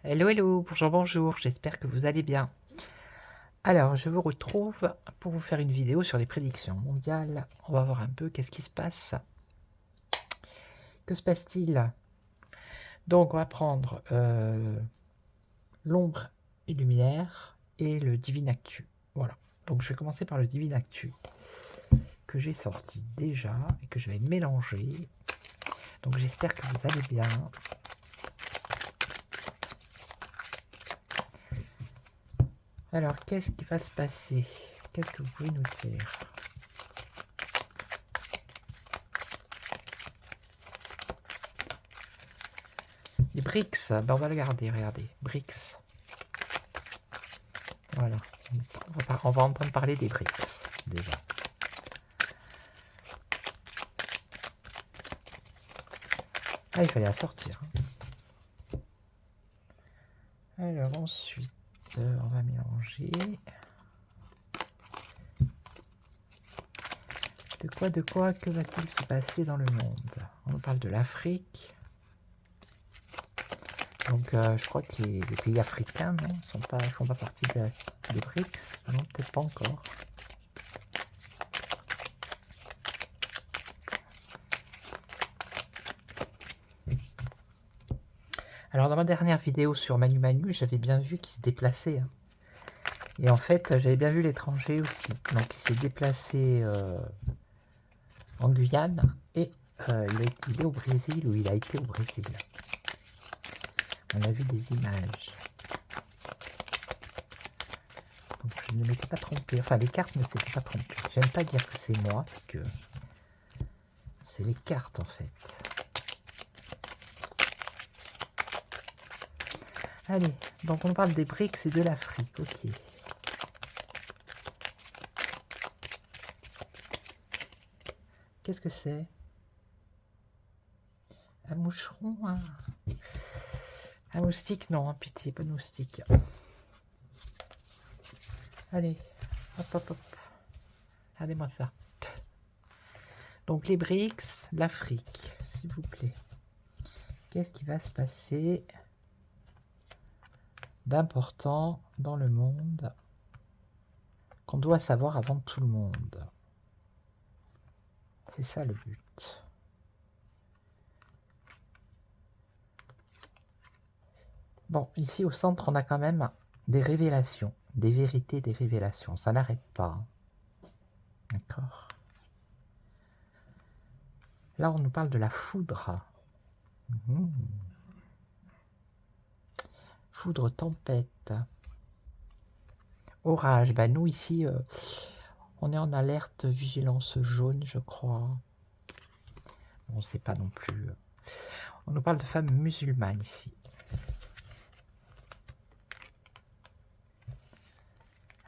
Hello, hello, bonjour, bonjour, j'espère que vous allez bien. Alors, je vous retrouve pour vous faire une vidéo sur les prédictions mondiales. On va voir un peu qu'est-ce qui se passe. Que se passe-t-il? Donc, on va prendre l'ombre et lumière et le Divine Actu. Voilà. Donc, je vais commencer par le Divine Actu que j'ai sorti déjà et que je vais mélanger. Donc, j'espère que vous allez bien. Alors, qu'est-ce qui va se passer? Qu'est-ce que vous pouvez nous dire? Les BRICS, ben on va le garder, regardez. BRICS. Voilà. On va entendre parler des BRICS, déjà. Ah, il fallait la sortir. Alors, ensuite, on va mélanger. De quoi, que va-t-il se passer dans le monde? On nous parle de l'Afrique. Donc, je crois que les pays africains ne font pas partie des BRICS. Non, peut-être pas encore. Alors, dans ma dernière vidéo sur Manu Manu, j'avais bien vu qu'il se déplaçait. Hein. Et en fait, j'avais bien vu l'étranger aussi. Donc, il s'est déplacé en Guyane et il est au Brésil, ou il a été au Brésil. On a vu des images. Donc je ne m'étais pas trompé. Enfin, les cartes ne s'étaient pas trompées. J'aime pas dire que c'est moi, parce que c'est les cartes en fait. Allez, donc on parle des BRICS et de l'Afrique, ok. Qu'est-ce que c'est? Un moucheron, un moustique? Non, pitié, pas de moustique. Allez, hop, hop, hop. Regardez-moi ça. Donc les BRICS, l'Afrique, s'il vous plaît. Qu'est-ce qui va se passer d'important dans le monde qu'on doit savoir avant tout le monde? C'est ça le but. Bon, ici au centre, on a quand même des révélations, des vérités, des révélations. Ça n'arrête pas. D'accord. Là, on nous parle de la foudre. Mmh. Foudre, tempête. Orage. Ben, nous, ici, on est en alerte vigilance jaune, je crois. On ne sait pas non plus. On nous parle de femmes musulmanes ici.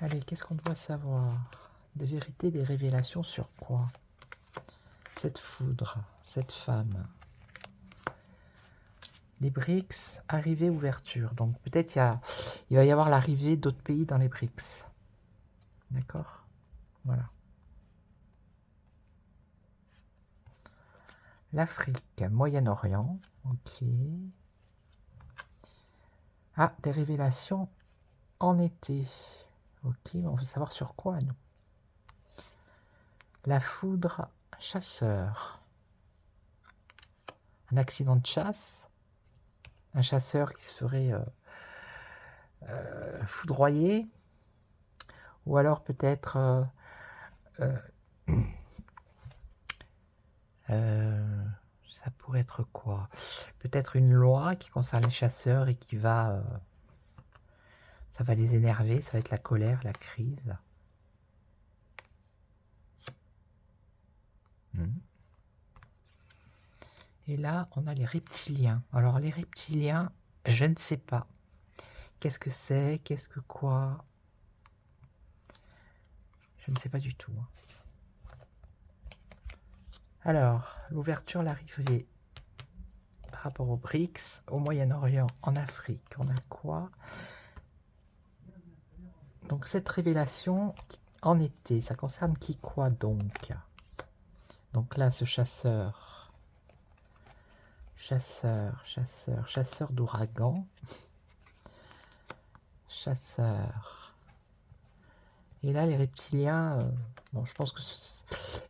Allez, qu'est-ce qu'on doit savoir? Des vérités, des révélations sur quoi? Cette foudre, cette femme. Les BRICS, arrivée, ouverture. Donc peut-être il va y avoir l'arrivée d'autres pays dans les BRICS. D'accord? Voilà. L'Afrique, Moyen-Orient. Ok. Ah, des révélations en été. Ok, on veut savoir sur quoi, nous? La foudre, chasseur. Un accident de chasse. Un chasseur qui serait foudroyé. Ou alors peut-être ça pourrait être quoi? Peut-être une loi qui concerne les chasseurs et qui va... ça va les énerver, ça va être la colère, la crise. Et là, on a les reptiliens. Alors les reptiliens, je ne sais pas. Qu'est-ce que c'est? Qu'est-ce que quoi? Je ne sais pas du tout. Alors, l'ouverture, l'arrivée par rapport aux BRICS, au Moyen-Orient, en Afrique, on a quoi? Donc cette révélation en été, ça concerne qui quoi donc? Donc là, ce chasseur d'ouragan, chasseur. Et là, les reptiliens, bon, je pense que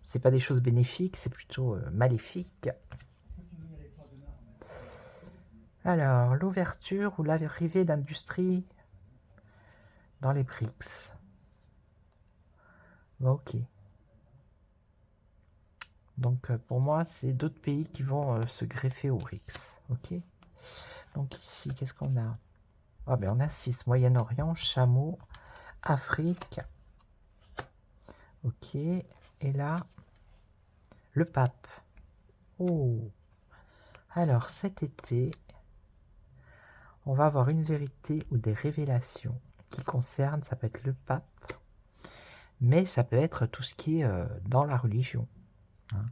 c'est pas des choses bénéfiques, c'est plutôt maléfique. Alors, l'ouverture ou l'arrivée d'industrie dans les BRICS. Bon, ok. Donc, pour moi, c'est d'autres pays qui vont se greffer aux BRICS. Ok. Donc, ici, qu'est-ce qu'on a? Ah, ben, on a 6. Moyen-Orient, chameau, Afrique. Ok. Et là, le pape. Oh. Alors, cet été, on va avoir une vérité ou des révélations qui concernent, ça peut être le pape, mais ça peut être tout ce qui est dans la religion. Hein.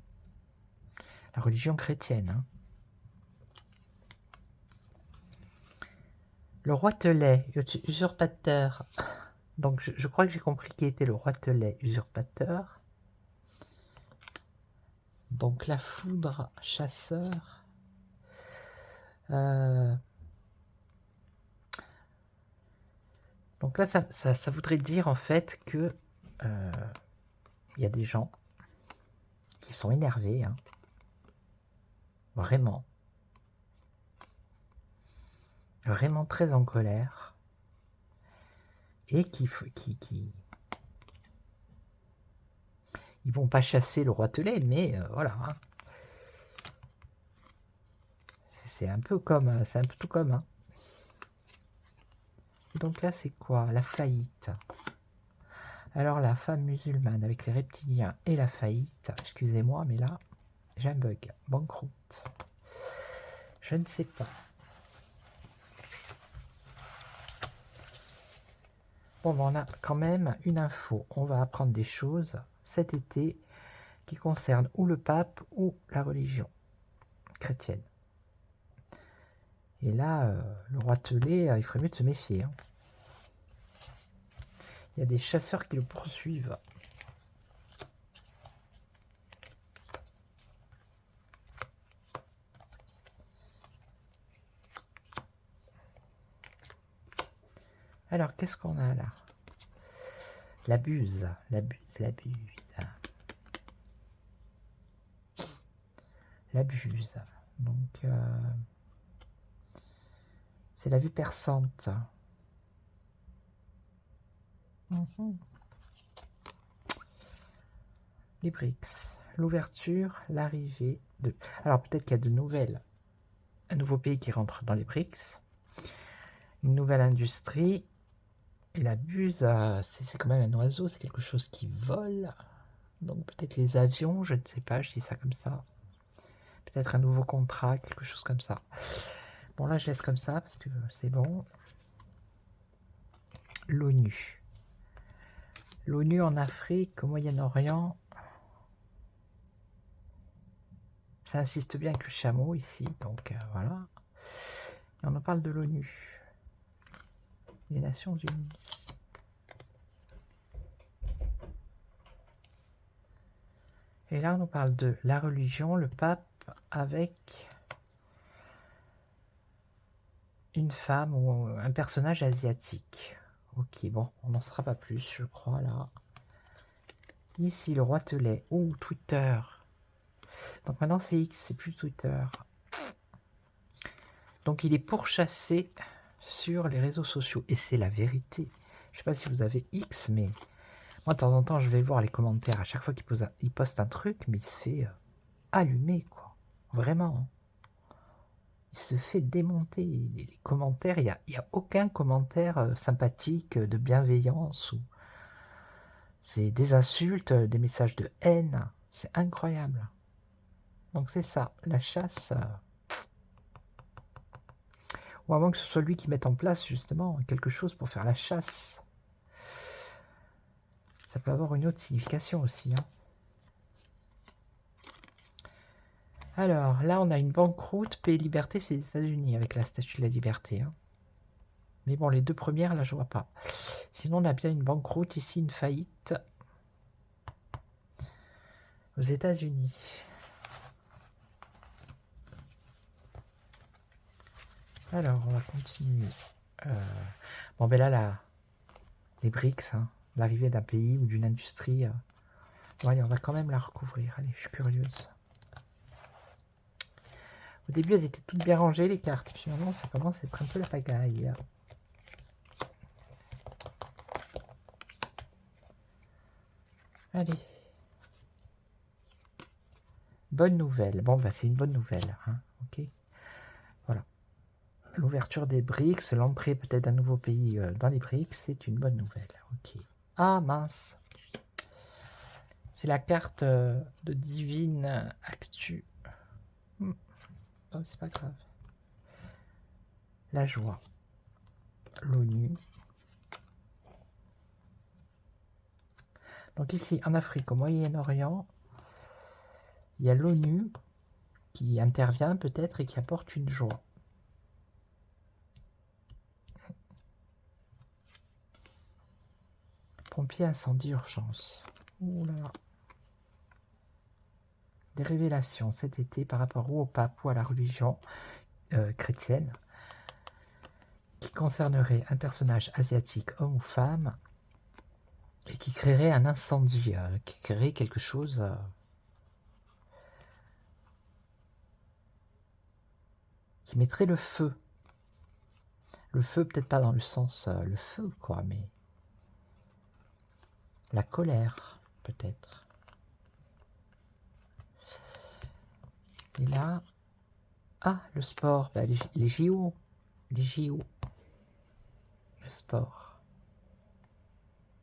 La religion chrétienne. Hein. Le roi Telet, usurpateur. Donc je crois que j'ai compris qui était le roi Telet, usurpateur. Donc la foudre, chasseur. Donc là, ça voudrait dire en fait que y a des gens qui sont énervés, hein, vraiment très en colère, et ils vont pas chasser le roi Telet, mais voilà. Hein. C'est un peu comme, c'est un peu tout comme. Hein. Donc là, c'est quoi? La faillite. Alors la femme musulmane avec les reptiliens et la faillite. Excusez-moi, mais là, j'ai un bug. Banqueroute. Je ne sais pas. Bon, ben, on a quand même une info. On va apprendre des choses cet été qui concernent ou le pape ou la religion chrétienne. Et là, le roi Telet, il ferait mieux de se méfier. Hein. Il y a des chasseurs qui le poursuivent. Alors, qu'est-ce qu'on a là? La buse. La buse. Donc, c'est la vue perçante. Les BRICS. L'ouverture, l'arrivée de... Alors, peut-être qu'il y a de nouvelles. Un nouveau pays qui rentre dans les BRICS. Une nouvelle industrie. Et la buse, c'est quand même un oiseau, c'est quelque chose qui vole. Donc peut-être les avions, je ne sais pas, je dis ça comme ça. Peut-être un nouveau contrat, quelque chose comme ça. Bon là je laisse comme ça parce que c'est bon. L'ONU. L'ONU en Afrique, au Moyen-Orient. Ça insiste bien avec le chameau ici, donc voilà. Et on en parle de l'ONU. Les Nations Unies. Et là, on nous parle de la religion, le pape avec une femme ou un personnage asiatique. Ok, bon, on n'en sera pas plus, je crois, là. Ici, le roi Telet. Oh, Twitter. Donc maintenant, c'est X, c'est plus Twitter. Donc il est pourchassé sur les réseaux sociaux. Et c'est la vérité. Je ne sais pas si vous avez X, mais... Moi, de temps en temps, je vais voir les commentaires. À chaque fois qu'il poste un truc, mais il se fait allumer, quoi. Vraiment. Hein. Il se fait démonter. Les commentaires, il n'y a aucun commentaire sympathique, de bienveillance. Ou... C'est des insultes, des messages de haine. C'est incroyable. Donc c'est ça, la chasse. Ou à moins que ce soit lui qui mette en place, justement, quelque chose pour faire la chasse. Ça peut avoir une autre signification aussi. Hein. Alors, là, on a une banqueroute, paix et liberté, c'est les États-Unis avec la Statue de la Liberté. Hein. Mais bon, les deux premières, là, je vois pas. Sinon, on a bien une banqueroute, ici, une faillite. Aux États-Unis. Alors, on va continuer. Bon, ben là, les BRICS, hein, l'arrivée d'un pays ou d'une industrie. Bon, allez, on va quand même la recouvrir. Allez, je suis curieuse. Au début, elles étaient toutes bien rangées, les cartes. Puis maintenant, ça commence à être un peu la pagaille. Allez. Bonne nouvelle. Bon, bah, c'est une bonne nouvelle. Hein. Ok. Voilà. L'ouverture des BRICS, l'entrée peut-être d'un nouveau pays dans les BRICS, c'est une bonne nouvelle. Ok. Ah, mince. C'est la carte de Divine Actu. Oh, c'est pas grave. La joie. L'ONU. Donc ici, en Afrique, au Moyen-Orient, il y a l'ONU qui intervient peut-être et qui apporte une joie. Pompiers, incendie, urgence. Ouh là là. Des révélations cet été par rapport au pape ou à la religion chrétienne qui concernerait un personnage asiatique, homme ou femme, et qui créerait un incendie, qui créerait quelque chose qui mettrait le feu. Le feu, peut-être pas dans le sens le feu, quoi, mais la colère, peut-être. Et là, ah, le sport, bah, les JO, les JO, le sport.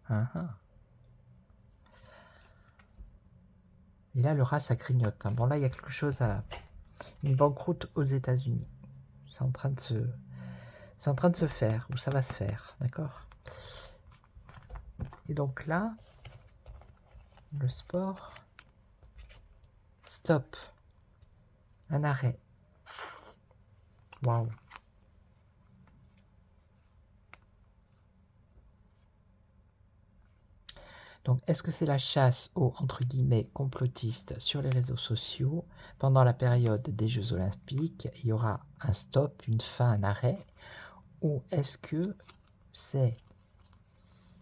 Et là, le rat, ça grignote. Hein. Bon, là, il y a quelque chose à... Une banqueroute aux États-Unis. C'est en train de se... C'est en train de se faire, ou ça va se faire, d'accord? Et donc là, le sport, stop, un arrêt. Waouh. Donc, est-ce que c'est la chasse aux, entre guillemets, complotistes sur les réseaux sociaux? Pendant la période des Jeux Olympiques, il y aura un stop, une fin, un arrêt? Ou est-ce que c'est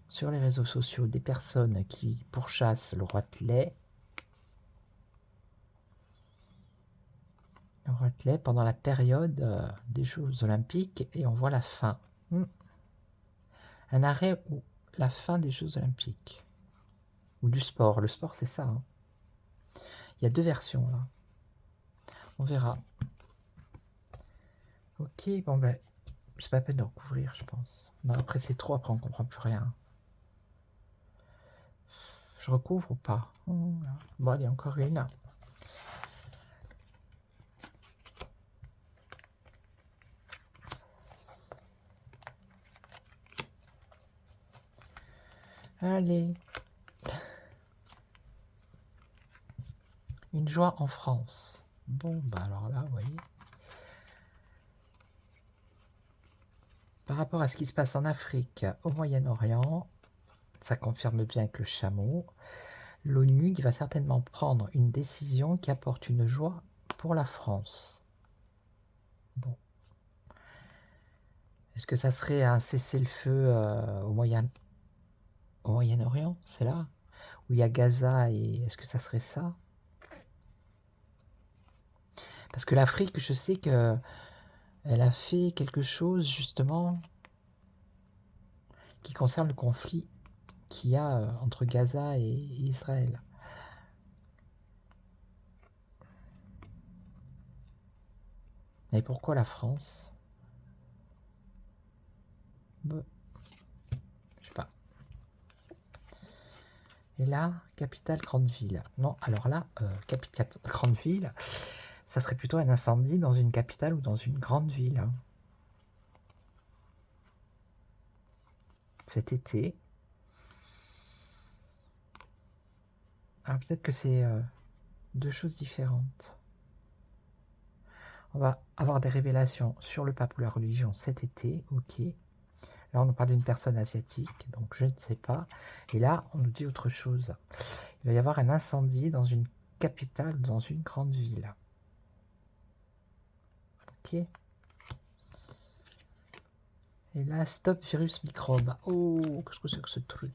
sur les réseaux sociaux des personnes qui pourchassent le roitelet pendant la période des Jeux Olympiques et on voit la fin? Un arrêt ou la fin des Jeux Olympiques? Ou du sport? Le sport, c'est ça. Hein. Il y a deux versions là. On verra. Ok, bon ben, c'est pas la peine de recouvrir, je pense. Non, après c'est trop, après on comprend plus rien. Je recouvre ou pas? Bon, allez, encore une. Allez. Une joie en France. Bon, bah alors là, vous voyez. Par rapport à ce qui se passe en Afrique, au Moyen-Orient, ça confirme bien que le chameau, l'ONU qui va certainement prendre une décision qui apporte une joie pour la France. Bon. Est-ce que ça serait un cessez-le-feu au Moyen-Orient? C'est là où il y a Gaza et est-ce que ça serait ça? Parce que l'Afrique, je sais que elle a fait quelque chose justement qui concerne le conflit qu'il y a entre Gaza et Israël. Mais pourquoi la France? Je sais pas. Et là, capitale, grande ville. Non, alors là, capitale, grande ville, ça serait plutôt un incendie dans une capitale ou dans une grande ville. Hein. Cet été. Alors peut-être que c'est deux choses différentes. On va avoir des révélations sur le pape ou la religion cet été, ok. Là, on nous parle d'une personne asiatique, donc je ne sais pas. Et là, on nous dit autre chose. Il va y avoir un incendie dans une capitale, dans une grande ville. Ok. Et là, stop virus microbe. Oh, qu'est-ce que c'est que ce truc?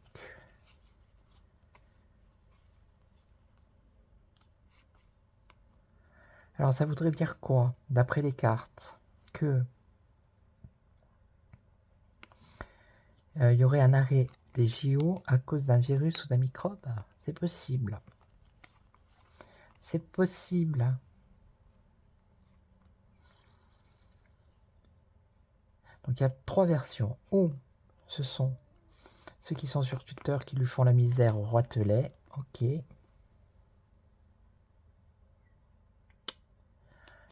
Alors, ça voudrait dire quoi, d'après les cartes? Que il y aurait un arrêt des JO à cause d'un virus ou d'un microbe? C'est possible. C'est possible. Donc, il y a 3 versions. Ou ce sont ceux qui sont sur Twitter qui lui font la misère au roitelet. Ok. Et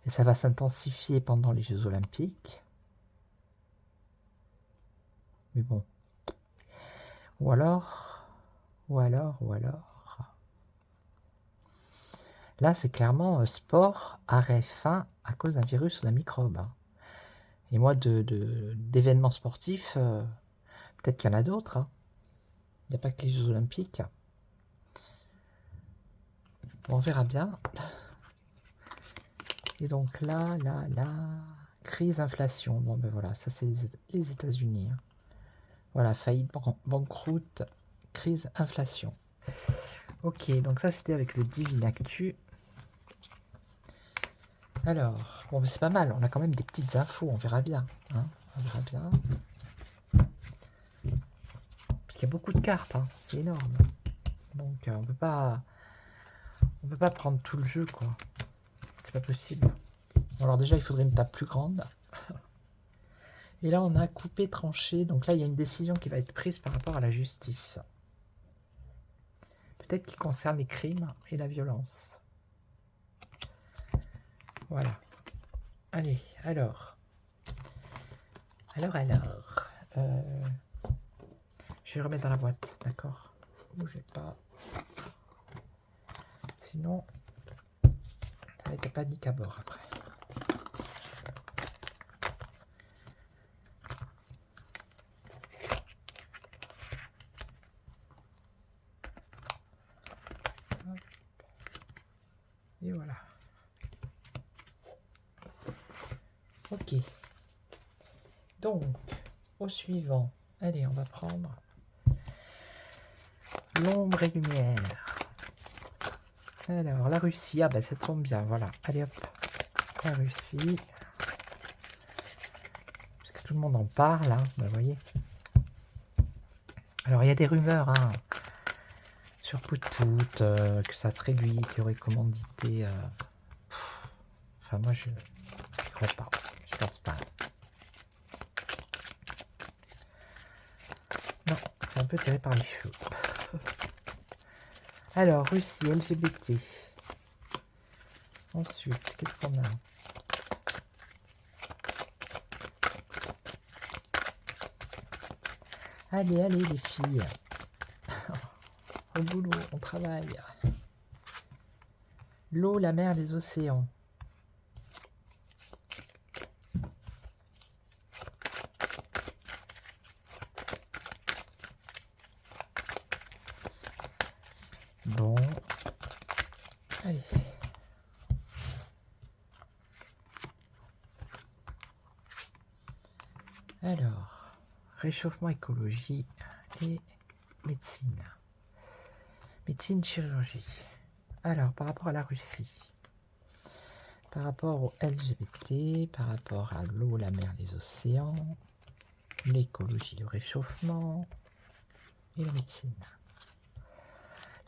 ça va s'intensifier pendant les Jeux Olympiques. Mais bon. Ou alors... Là, c'est clairement sport, arrêt, fin à cause d'un virus ou d'un microbe. Et moi, d'événements sportifs, peut-être qu'il y en a d'autres. Il n'y a pas que les Jeux Olympiques. Bon, on verra bien. Et donc là, crise, inflation. Bon, ben voilà, ça c'est les États-Unis. Voilà, faillite, banqueroute, crise, inflation. Ok, donc ça c'était avec le Divine Actu. Alors, bon, c'est pas mal, on a quand même des petites infos, on verra bien. Hein, on verra bien. Parce qu'il y a beaucoup de cartes, hein, c'est énorme. Donc on peut pas prendre tout le jeu, quoi. C'est pas possible. Bon, alors déjà, il faudrait une table plus grande. Et là, on a coupé, tranché. Donc là, il y a une décision qui va être prise par rapport à la justice. Peut-être qui concerne les crimes et la violence. Voilà. Allez, alors. Je vais le remettre dans la boîte, d'accord? Bougez pas. Sinon, ça va être panique à bord après. Hop. Et voilà. Ok. Donc, au suivant. Allez, on va prendre l'ombre et lumière. Alors, la Russie, ah bah ça tombe bien, voilà. Allez hop, la Russie. Parce que tout le monde en parle, hein, bah, vous voyez. Alors, il y a des rumeurs, hein, sur Pout-Pout, que ça serait lui qui aurait commandité. Enfin, moi, je crois pas. Je pense pas. Non, c'est un peu tiré par les cheveux. Alors, Russie, LGBT. Ensuite, qu'est-ce qu'on a? Allez, allez les filles. Au boulot, on travaille. L'eau, la mer, les océans. Bon. Allez. Alors, réchauffement, écologie et médecine. Médecine, chirurgie. Alors, par rapport à la Russie, par rapport au LGBT, par rapport à l'eau, la mer, les océans, l'écologie, le réchauffement et la médecine.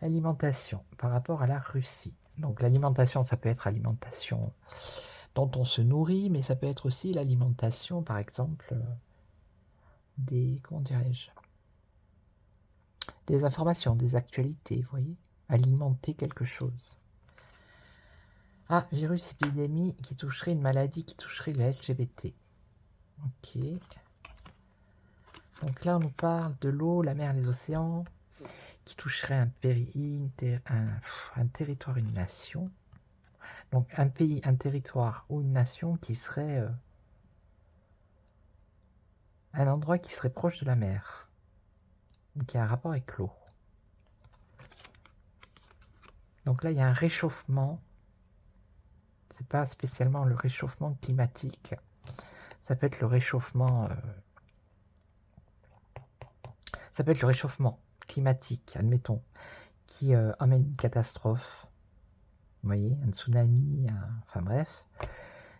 L'alimentation, par rapport à la Russie. Donc l'alimentation, ça peut être alimentation dont on se nourrit, mais ça peut être aussi l'alimentation, par exemple, des, comment dirais-je, des informations, des actualités, vous voyez, alimenter quelque chose. Ah, virus épidémie qui toucherait une maladie qui toucherait les LGBT. Ok. Donc là, on nous parle de l'eau, la mer, les océans, qui toucherait un territoire, une nation. Donc un pays, un territoire ou une nation qui serait un endroit qui serait proche de la mer, qui a un rapport avec l'eau. Donc là, il y a un réchauffement. C'est pas spécialement le réchauffement climatique. Ça peut être le réchauffement Ça peut être le réchauffement climatique, admettons, qui amène une catastrophe. Vous voyez, un tsunami, enfin bref.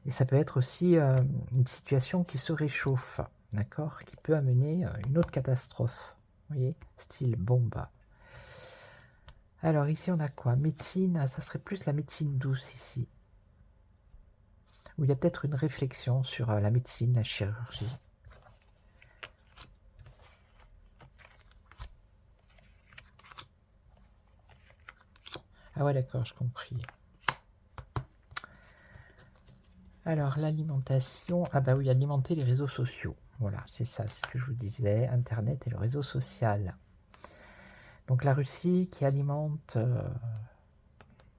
Et ça peut être aussi une situation qui se réchauffe, d'accord, qui peut amener une autre catastrophe. Vous voyez, style bombe. Alors ici on a quoi? Médecine, ça serait plus la médecine douce ici. Où il y a peut-être une réflexion sur la médecine, la chirurgie. Ah ouais d'accord, j'ai compris. Alors l'alimentation, ah bah oui, alimenter les réseaux sociaux. Voilà, c'est ça, c'est ce que je vous disais, Internet et le réseau social. Donc la Russie qui alimente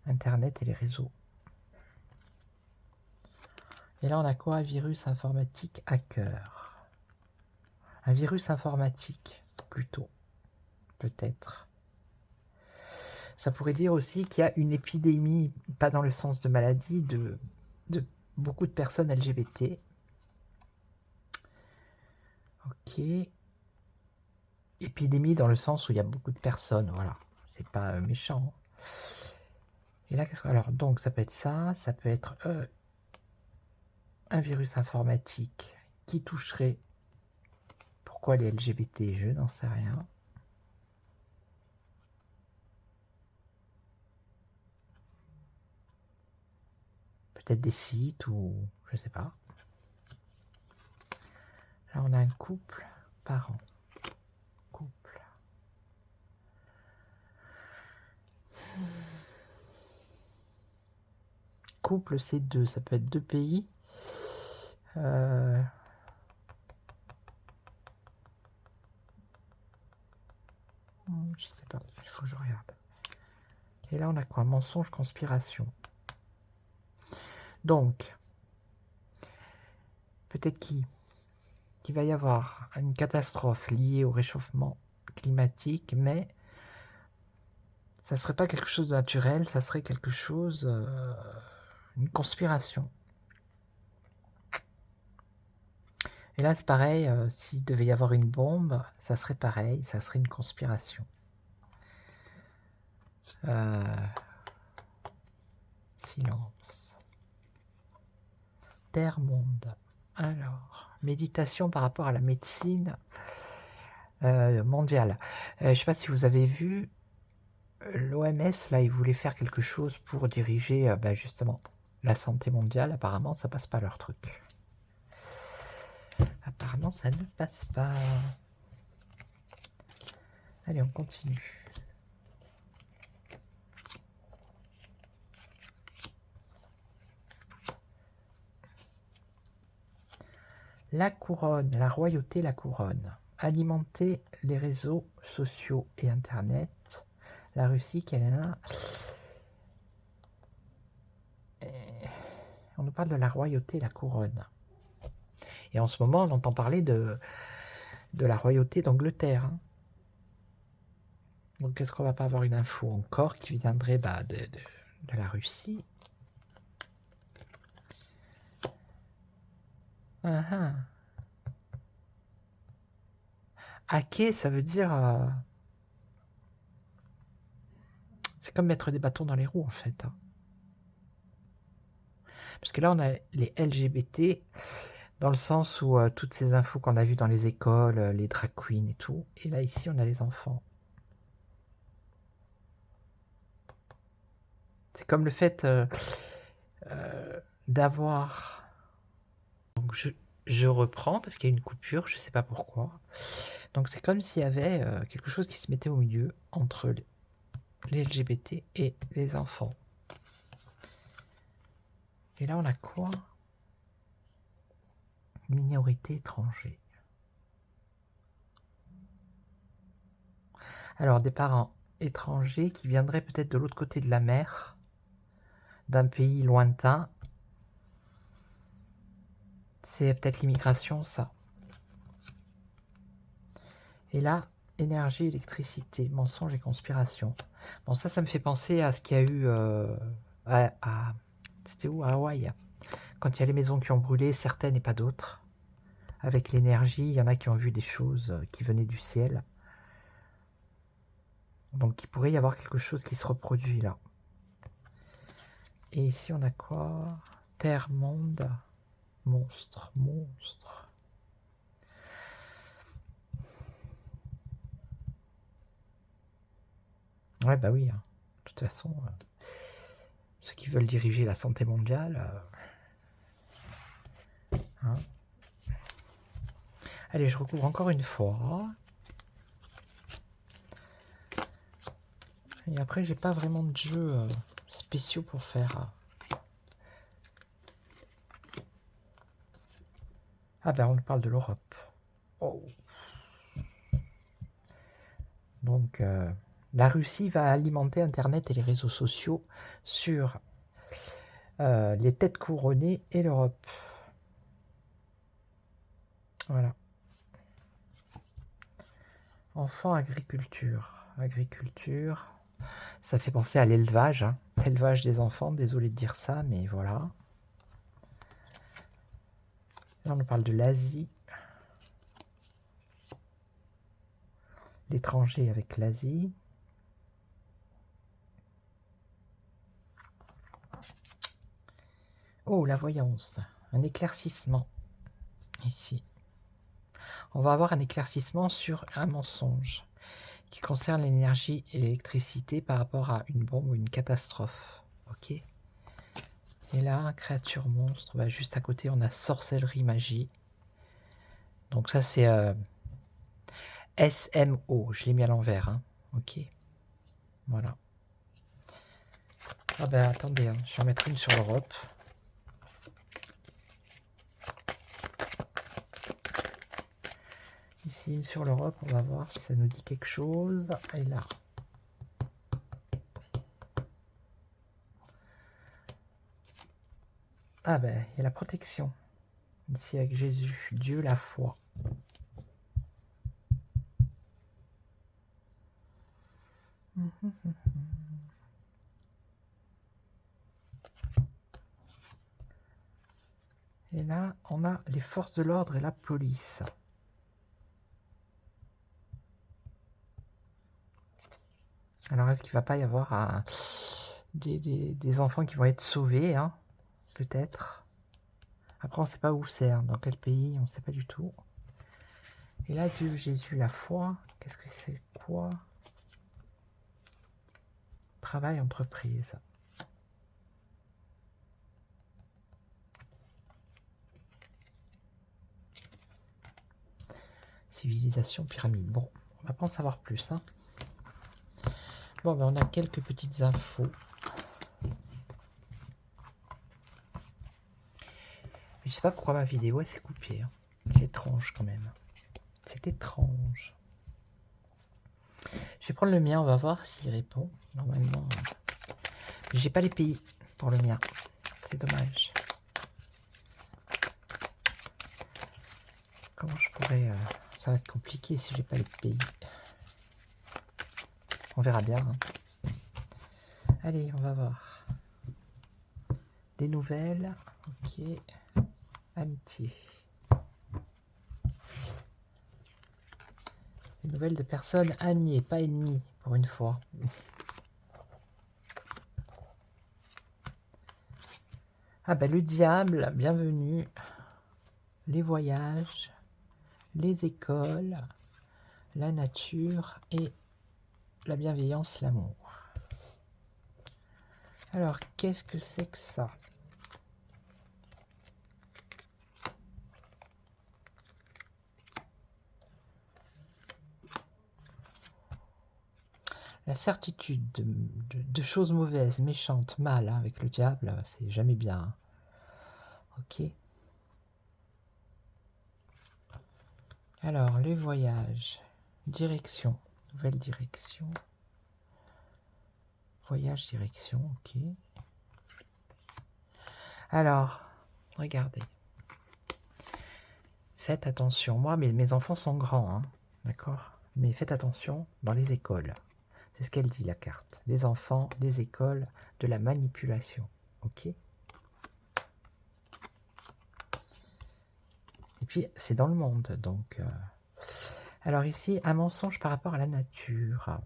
Internet et les réseaux. Et là, on a quoi? Un virus informatique hacker. Un virus informatique, plutôt. Peut-être. Ça pourrait dire aussi qu'il y a une épidémie, pas dans le sens de maladie, de beaucoup de personnes LGBT. Ok. Épidémie dans le sens où il y a beaucoup de personnes, voilà. C'est pas méchant. Et là, qu'est-ce que... Alors, donc, ça peut être ça peut être un virus informatique qui toucherait... Pourquoi les LGBT? Je n'en sais rien. Peut-être des sites ou... je sais pas. Là, on a un couple, parent. Couple. Couple, c'est deux. Ça peut être deux pays. Je sais pas, il faut que je regarde. Et là, on a quoi? Mensonge, conspiration. Donc, peut-être qu'il va y avoir une catastrophe liée au réchauffement climatique, mais ça serait pas quelque chose de naturel, ça serait quelque chose, une conspiration. Et là, c'est pareil, s'il devait y avoir une bombe, ça serait pareil, ça serait une conspiration. Silence. Terre-monde. Alors, méditation par rapport à la médecine mondiale. Je ne sais pas si vous avez vu, l'OMS, là, ils voulaient faire quelque chose pour diriger justement la santé mondiale. Apparemment, ça passe pas leur truc. Apparemment, ça ne passe pas. Allez, on continue. La couronne, la royauté, la couronne. Alimenter les réseaux sociaux et Internet. La Russie, qu'elle est là. On nous parle de la royauté, la couronne. Et en ce moment, on entend parler de la royauté d'Angleterre. Hein. Donc, est-ce qu'on va pas avoir une info encore qui viendrait de la Russie? Hacker, ça veut dire... c'est comme mettre des bâtons dans les roues, en fait. Hein. Parce que là, on a les LGBT, dans le sens où toutes ces infos qu'on a vues dans les écoles, les drag queens et tout. Et là, ici, on a les enfants. C'est comme le fait d'avoir... Donc, je reprends, parce qu'il y a une coupure, je ne sais pas pourquoi. Donc, c'est comme s'il y avait quelque chose qui se mettait au milieu entre les LGBT et les enfants. Et là, on a quoi? Minorité étrangère. Alors, des parents étrangers qui viendraient peut-être de l'autre côté de la mer, d'un pays lointain. C'est peut-être l'immigration, ça. Et là, énergie, électricité, mensonge et conspiration. Bon, ça me fait penser à ce qu'il y a eu c'était où? À Hawaï. Quand il y a les maisons qui ont brûlé, certaines et pas d'autres. Avec l'énergie, il y en a qui ont vu des choses qui venaient du ciel. Donc il pourrait y avoir quelque chose qui se reproduit là. Et ici on a quoi? Terre, monde, monstre, monstre. Ouais bah oui, hein. De toute façon, ceux qui veulent diriger la santé mondiale... hein. Allez, je recouvre encore une fois. Et après, j'ai pas vraiment de jeux spéciaux pour faire. Ah ben, on parle de l'Europe. Oh. Donc, la Russie va alimenter Internet et les réseaux sociaux sur les têtes couronnées et l'Europe. Voilà. Enfant, agriculture. Agriculture. Ça fait penser à l'élevage. Hein. Élevage des enfants, désolé de dire ça, mais voilà. Là, on nous parle de l'Asie. L'étranger avec l'Asie. Oh, la voyance. Un éclaircissement. Ici. On va avoir un éclaircissement sur un mensonge qui concerne l'énergie et l'électricité par rapport à une bombe ou une catastrophe. Ok. Et là, créature monstre. Bah, juste à côté, on a sorcellerie magie. Donc ça, c'est SMO. Je l'ai mis à l'envers. Hein. Ok. Voilà. Ah ben attendez, hein. Je vais en mettre une sur l'Europe. Ici, une sur l'Europe. On va voir si ça nous dit quelque chose. Et là. Ah ben, il y a la protection. Ici avec Jésus. Dieu, la foi. Et là, on a les forces de l'ordre et la police. Alors, est-ce qu'il ne va pas y avoir des enfants qui vont être sauvés, hein? Peut-être. Après, on ne sait pas où c'est, hein, dans quel pays, on ne sait pas du tout. Et là, Dieu, Jésus, la foi, qu'est-ce que c'est quoi? Travail, entreprise. Civilisation, pyramide. Bon, on va pas en savoir plus. Hein. Bon, ben on a quelques petites infos. Je sais pas pourquoi ma vidéo elle s'est coupée. Hein. C'est étrange quand même. C'est étrange. Je vais prendre le mien, on va voir s'il répond. Normalement. J'ai pas les pays pour le mien. C'est dommage. Comment je pourrais... ça va être compliqué si j'ai pas les pays. On verra bien. Hein. Allez, on va voir. Des nouvelles. Ok. Amitié. Des nouvelles de personnes amies et pas ennemies, pour une fois. Ah ben le diable, bienvenue. Les voyages, les écoles, la nature et la bienveillance, l'amour. Alors, qu'est-ce que c'est que ça? La certitude de choses mauvaises, méchantes, mal, hein, avec le diable, c'est jamais bien. Hein. Ok. Alors, les voyages, direction, nouvelle direction. Voyage, direction, ok. Alors, regardez. Faites attention. Moi, mes enfants sont grands, hein, d'accord? Mais faites attention dans les écoles. C'est ce qu'elle dit, la carte. Les enfants, les écoles, de la manipulation. Ok? Et puis, c'est dans le monde, donc... Alors ici, un mensonge par rapport à la nature.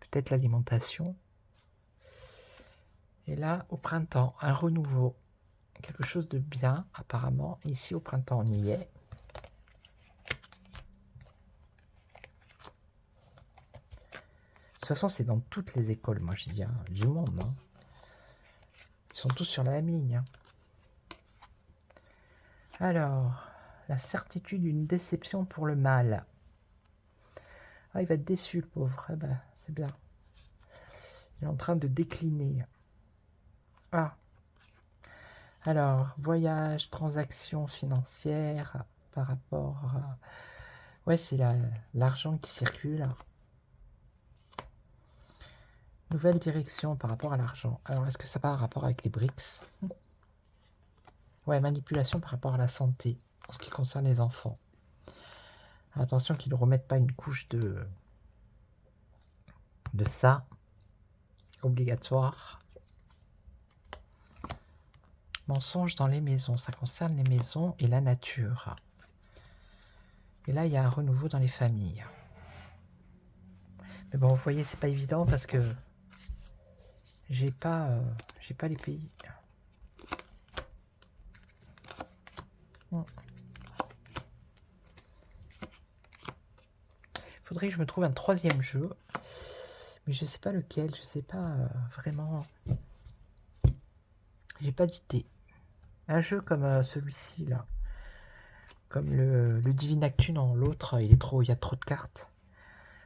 Peut-être l'alimentation. Et là, au printemps, un renouveau. Quelque chose de bien, apparemment. Ici, au printemps, on y est. De toute façon, c'est dans toutes les écoles, moi, je dis, hein, du monde. Hein. Ils sont tous sur la même ligne. Hein. Alors, la certitude d'une déception pour le mal. Ah, il va être déçu, le pauvre. Eh ben, c'est bien. Il est en train de décliner. Ah. Alors, voyage, transactions financières par rapport à... Ouais, c'est l'argent qui circule. Nouvelle direction par rapport à l'argent. Alors, est-ce que ça a un rapport avec les BRICS? Ouais, manipulation par rapport à la santé, en ce qui concerne les enfants. Attention qu'ils ne remettent pas une couche de ça, obligatoire. Mensonge dans les maisons, ça concerne les maisons et la nature. Et là, il y a un renouveau dans les familles. Mais bon, vous voyez, c'est pas évident parce que j'ai pas les pays. Faudrait que je me trouve un troisième jeu, mais je sais pas lequel, je sais pas vraiment. J'ai pas d'idée. Un jeu comme celui-ci là, comme le Divinactu, non, l'autre, il y a trop de cartes.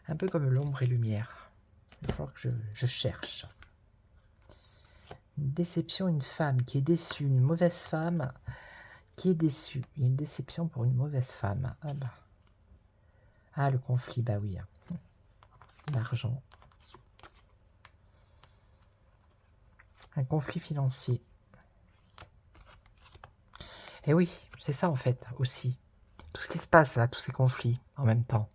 Un peu comme l'ombre et lumière. Il va falloir que je cherche. Une déception, une femme qui est déçue, une mauvaise femme qui est déçue. Il y a une déception pour une mauvaise femme. Ah bah. Ah, le conflit, bah oui. L'argent. Un conflit financier. Et oui, c'est ça en fait aussi. Tout ce qui se passe là, tous ces conflits en même temps.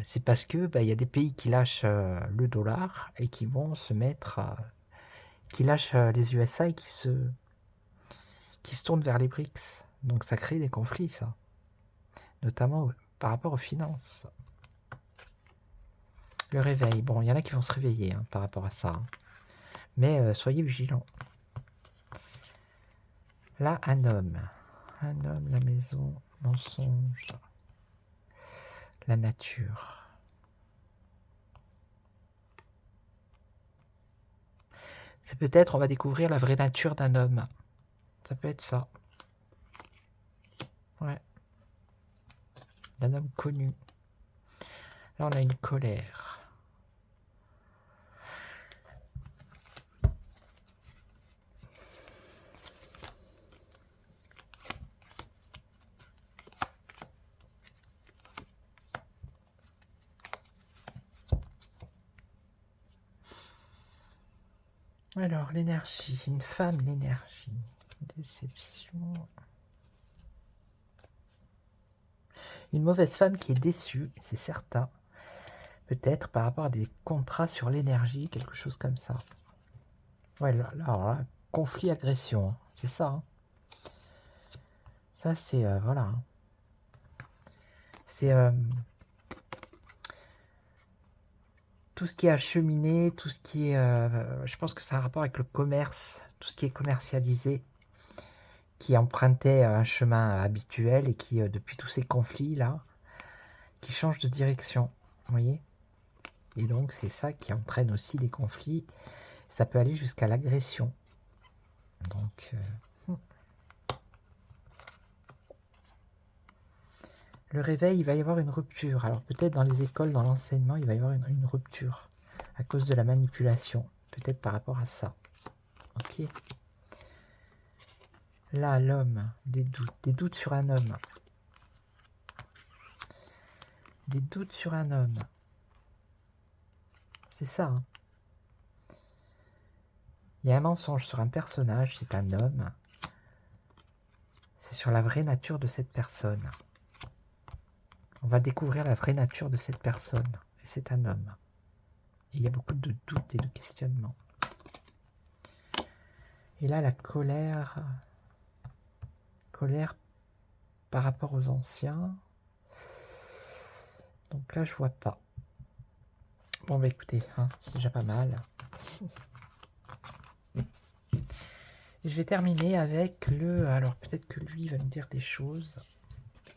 C'est parce que y a des pays qui lâchent le dollar et qui vont se mettre, qui lâchent les USA et qui se tournent vers les BRICS. Donc ça crée des conflits, ça, notamment par rapport aux finances. Le réveil, bon, il y en a qui vont se réveiller hein, par rapport à ça, hein. Mais soyez vigilants. Là, un homme, la maison, mensonge, la nature. C'est peut-être, on va découvrir la vraie nature d'un homme. Ça peut être ça. Ouais. D'un homme connu. Là, on a une colère. Alors, l'énergie. Une femme, l'énergie. Déception. Une mauvaise femme qui est déçue, c'est certain. Peut-être par rapport à des contrats sur l'énergie, quelque chose comme ça. Ouais, là conflit, agression, hein, c'est ça. Hein. Ça, c'est... voilà. Hein. C'est... tout ce qui est acheminé, tout ce qui est... je pense que ça a un rapport avec le commerce, tout ce qui est commercialisé, qui empruntait un chemin habituel et qui, depuis tous ces conflits-là, qui change de direction. Vous voyez? Et donc, c'est ça qui entraîne aussi des conflits. Ça peut aller jusqu'à l'agression. Donc... Le réveil, il va y avoir une rupture. Alors peut-être dans les écoles, dans l'enseignement, il va y avoir une rupture à cause de la manipulation. Peut-être par rapport à ça. Ok. Là, l'homme, des doutes sur un homme. Des doutes sur un homme. C'est ça. Hein. Il y a un mensonge sur un personnage, c'est un homme. C'est sur la vraie nature de cette personne. On va découvrir la vraie nature de cette personne. Et c'est un homme. Et il y a beaucoup de doutes et de questionnements. Et là, la colère... Colère par rapport aux anciens. Donc là, je vois pas. Bon bah écoutez, hein, c'est déjà pas mal. Et je vais terminer avec le... Alors peut-être que lui va me dire des choses.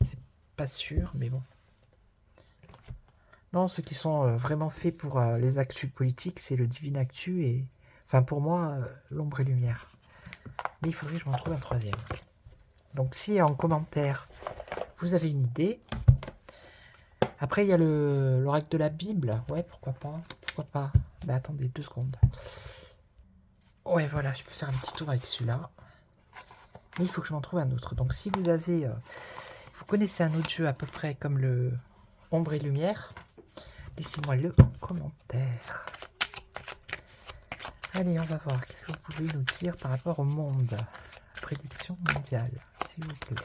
C'est pas sûr, mais bon. Non, ceux qui sont vraiment faits pour les actus politiques, c'est le Divine Actu et... Enfin pour moi, l'ombre et lumière. Mais il faudrait que je m'en trouve un troisième. Donc si en commentaire, vous avez une idée... Après, il y a l'oracle de la Bible. Ouais, pourquoi pas. Pourquoi pas. Bah attendez, 2 secondes. Ouais, voilà, je peux faire un petit tour avec celui-là. Mais il faut que je m'en trouve un autre. Donc si vous avez... vous connaissez un autre jeu à peu près comme le Ombre et Lumière, laissez-moi le en commentaire. Allez, on va voir. Qu'est-ce que vous pouvez nous dire par rapport au monde? Prédiction mondiale, s'il vous plaît.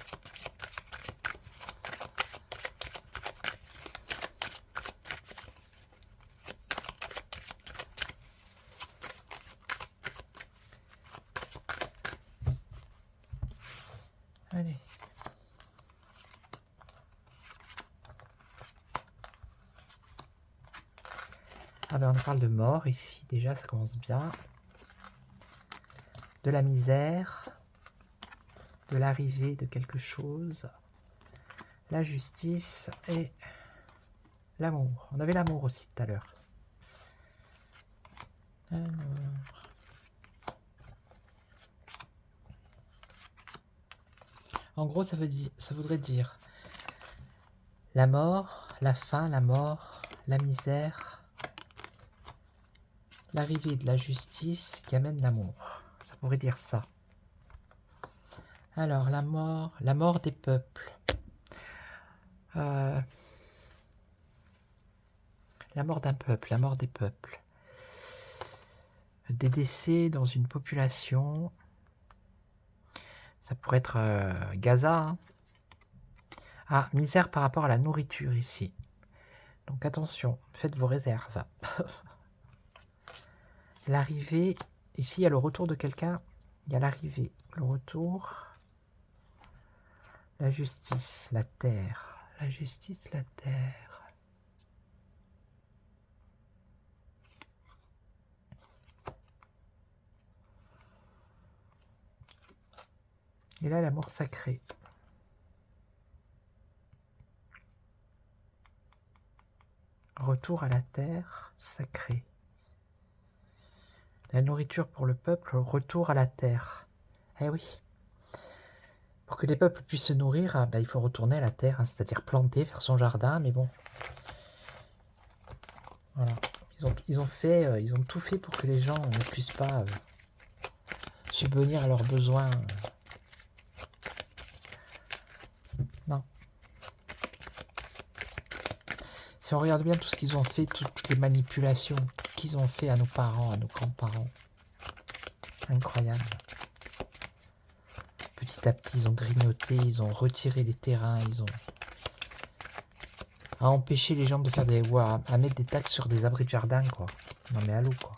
Allez. Ah ben on parle de mort ici, déjà ça commence bien. De la misère, de l'arrivée de quelque chose, la justice et l'amour. On avait l'amour aussi tout à l'heure. Alors... En gros, ça voudrait dire la mort, la faim, la mort, la misère, l'arrivée de la justice qui amène l'amour. Ça pourrait dire ça. Alors, la mort des peuples. La mort d'un peuple, la mort des peuples. Des décès dans une population. Ça pourrait être Gaza. Hein. Ah, misère par rapport à la nourriture ici. Donc attention, faites vos réserves. L'arrivée, ici il y a le retour de quelqu'un. Il y a l'arrivée, le retour. La justice, la terre. La justice, la terre. Et là, l'amour sacré. Retour à la terre sacrée. La nourriture pour le peuple, retour à la terre. Eh oui. Pour que les peuples puissent se nourrir, ben, il faut retourner à la terre, hein, c'est-à-dire planter, faire son jardin, mais bon. Voilà. Ils ont tout fait pour que les gens ne puissent pas subvenir à leurs besoins. Non. Si on regarde bien tout ce qu'ils ont fait, toutes les manipulations qu'ils ont fait à nos parents, à nos grands-parents. Incroyable. Petit à petit, ils ont grignoté, ils ont retiré les terrains, ils ont empêché les gens de faire des... à mettre des taxes sur des abris de jardin, quoi. Non mais allô, quoi.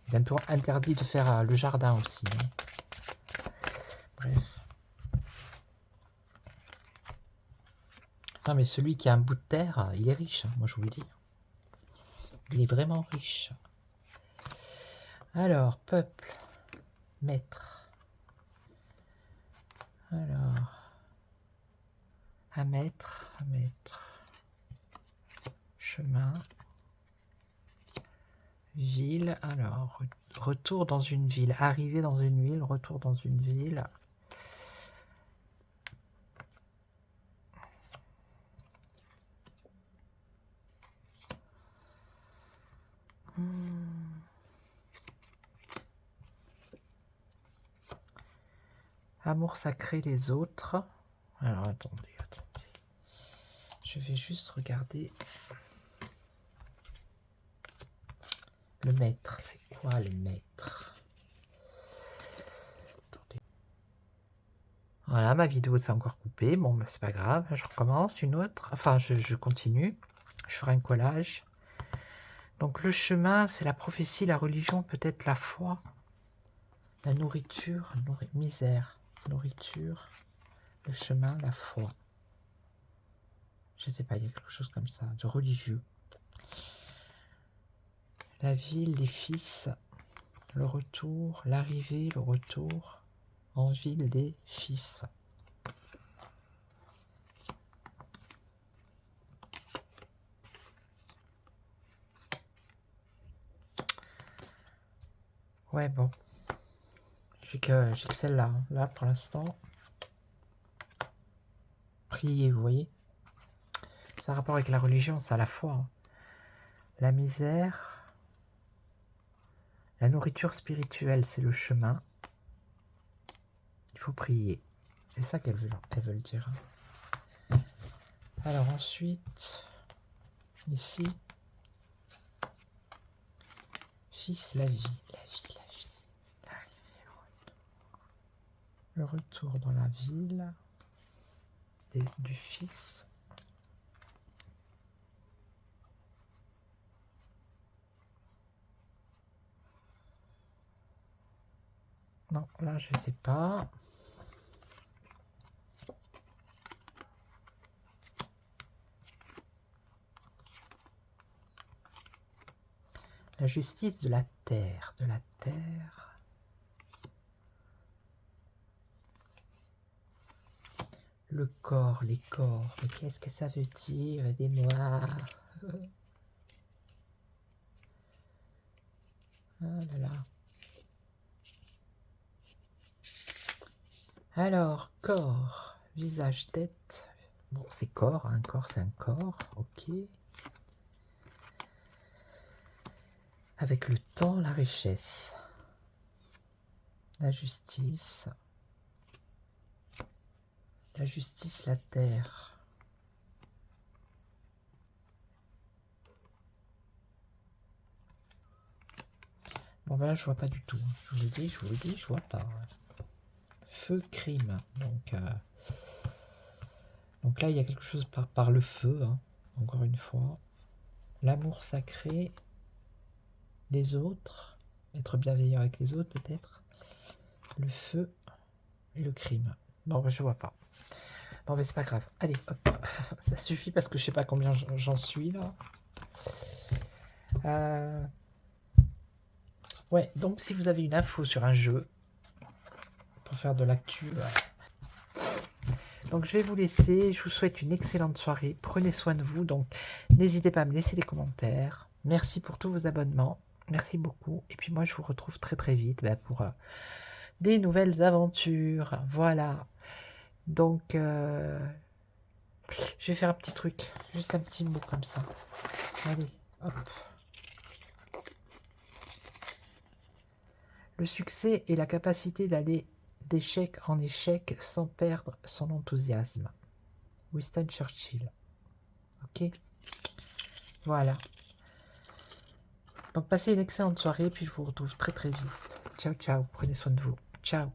Bientôt interdit de faire le jardin aussi. Hein. Bref. Non mais celui qui a un bout de terre, il est riche, hein, moi je vous le dis. Il est vraiment riche. Alors, peuple, maître. Alors, un maître, chemin, ville, alors, retour dans une ville, arriver dans une ville, retour dans une ville. Amour sacré les autres. Alors, attendez. Je vais juste regarder. Le maître, c'est quoi le maître? Attendez. Voilà, ma vidéo s'est encore coupée. Bon, bah, c'est pas grave, je recommence une autre. Enfin, je continue. Je ferai un collage. Donc, le chemin, c'est la prophétie, la religion, peut-être la foi. La nourriture, misère. Nourriture, le chemin, la foi. Je sais pas, il y a quelque chose comme ça, de religieux. La ville, les fils, le retour, l'arrivée, le retour en ville des fils. Ouais, bon. J'ai que celle-là. Hein. Là, pour l'instant. Prier, vous voyez. Ça a rapport avec la religion, c'est à la fois. Hein. La misère. La nourriture spirituelle, c'est le chemin. Il faut prier. C'est ça qu'elles veulent dire. Alors ensuite, ici, fils, la vie, la vie, la vie. Le retour dans la ville du fils. Non, là, je sais pas. La justice de la terre, Le corps, les corps, mais qu'est-ce que ça veut dire? Aidez-moi. Ah là là. Alors, corps, visage, tête. Bon, c'est corps, un corps, c'est un corps, ok. Avec le temps, la richesse. La justice. La justice, la terre. Bon, ben là, je vois pas du tout. Je vous le dis, je vois pas. Feu, crime. Donc là, il y a quelque chose par le feu, hein, encore une fois. L'amour sacré, les autres, être bienveillant avec les autres peut-être. Le feu et le crime. Bon, ben, je vois pas. Bon, mais c'est pas grave. Allez, hop. Ça suffit parce que je sais pas combien j'en suis là. Ouais, donc si vous avez une info sur un jeu, pour faire de l'actu... Donc je vais vous laisser, je vous souhaite une excellente soirée, prenez soin de vous, donc n'hésitez pas à me laisser des commentaires. Merci pour tous vos abonnements, merci beaucoup. Et puis moi je vous retrouve très très vite pour des nouvelles aventures. Voilà, donc je vais faire un petit truc, juste un petit mot comme ça. Allez, hop. Le succès est la capacité d'aller d'échec en échec sans perdre son enthousiasme. Winston Churchill. Ok. Voilà. Donc passez une excellente soirée, puis je vous retrouve très très vite. Ciao ciao, prenez soin de vous. Ciao.